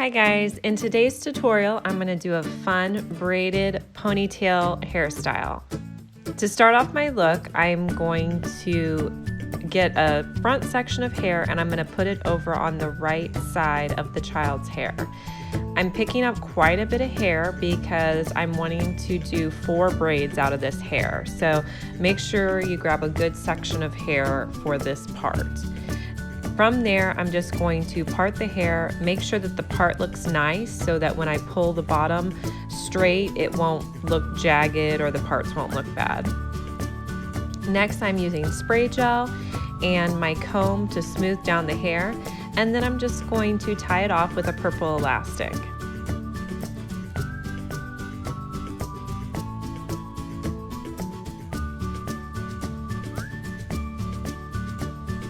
Hi guys, in today's tutorial I'm going to do a fun braided ponytail hairstyle. To start off my look, I'm going to get a front section of hair and I'm going to put it over on the right side of the child's hair. I'm picking up quite a bit of hair because I'm wanting to do 4 braids out of this hair. So make sure you grab a good section of hair for this part. From there, I'm just going to part the hair, make sure that the part looks nice so that when I pull the bottom straight, it won't look jagged or the parts won't look bad. Next, I'm using spray gel and my comb to smooth down the hair, and then I'm just going to tie it off with a purple elastic.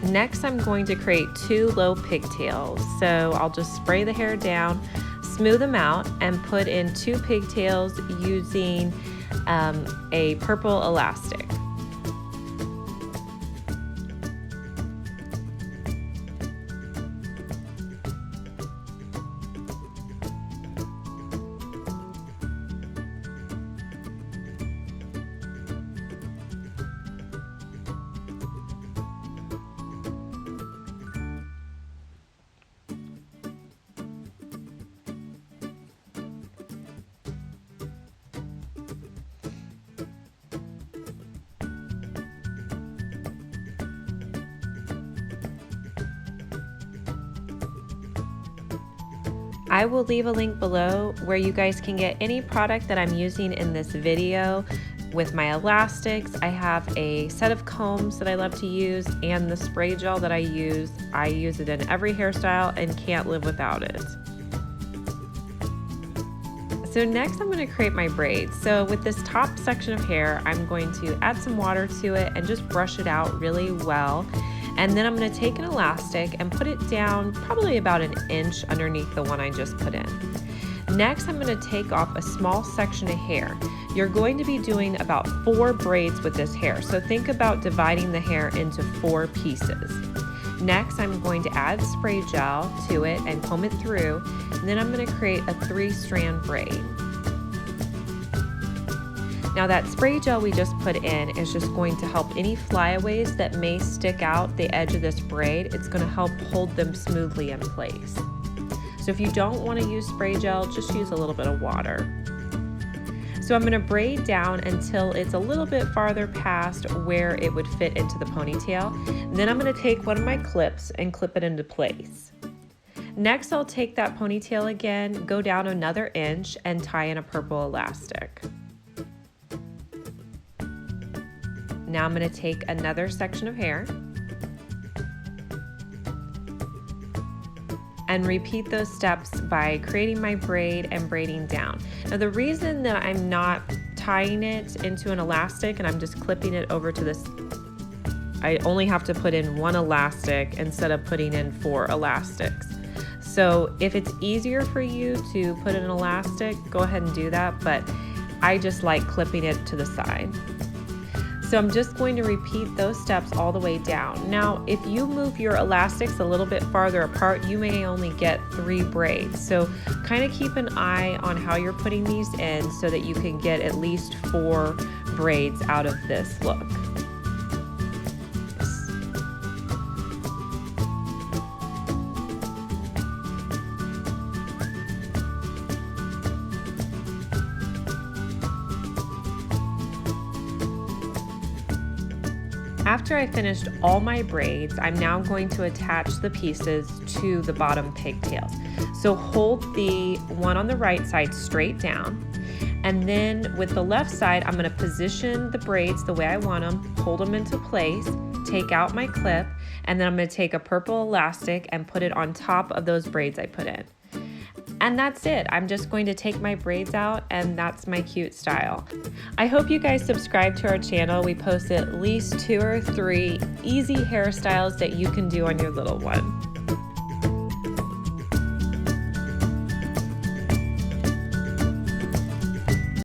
Next, I'm going to create 2 low pigtails. So I'll just spray the hair down, smooth them out, and put in 2 pigtails using a purple elastic. I will leave a link below where you guys can get any product that I'm using in this video with my elastics. I have a set of combs that I love to use and the spray gel that I use. I use it in every hairstyle and can't live without it. So next I'm going to create my braids. So with this top section of hair, I'm going to add some water to it and just brush it out really well. And then I'm going to take an elastic and put it down probably about 1 inch underneath the one I just put in. Next, I'm going to take off a small section of hair. You're going to be doing about 4 braids with this hair, so think about dividing the hair into 4 pieces. Next, I'm going to add spray gel to it and comb it through, and then I'm going to create a 3-strand braid. Now that spray gel we just put in is just going to help any flyaways that may stick out the edge of this braid. It's going to help hold them smoothly in place. So if you don't want to use spray gel, just use a little bit of water. So I'm going to braid down until it's a little bit farther past where it would fit into the ponytail. Then I'm going to take one of my clips and clip it into place. Next, I'll take that ponytail again, go down another inch and tie in a purple elastic. Now I'm going to take another section of hair and repeat those steps by creating my braid and braiding down. Now the reason that I'm not tying it into an elastic and I'm just clipping it over to this, I only have to put in 1 elastic instead of putting in 4 elastics. So if it's easier for you to put in an elastic, go ahead and do that, but I just like clipping it to the side. So I'm just going to repeat those steps all the way down. Now, if you move your elastics a little bit farther apart, you may only get 3 braids. So kind of keep an eye on how you're putting these in so that you can get at least 4 braids out of this look. After I finished all my braids, I'm now going to attach the pieces to the bottom pigtails. So hold the one on the right side straight down, and then with the left side, I'm going to position the braids the way I want them, hold them into place, take out my clip, and then I'm going to take a purple elastic and put it on top of those braids I put in. And that's it. I'm just going to take my braids out and that's my cute style. I hope you guys subscribe to our channel. We post at least 2 or 3 easy hairstyles that you can do on your little one.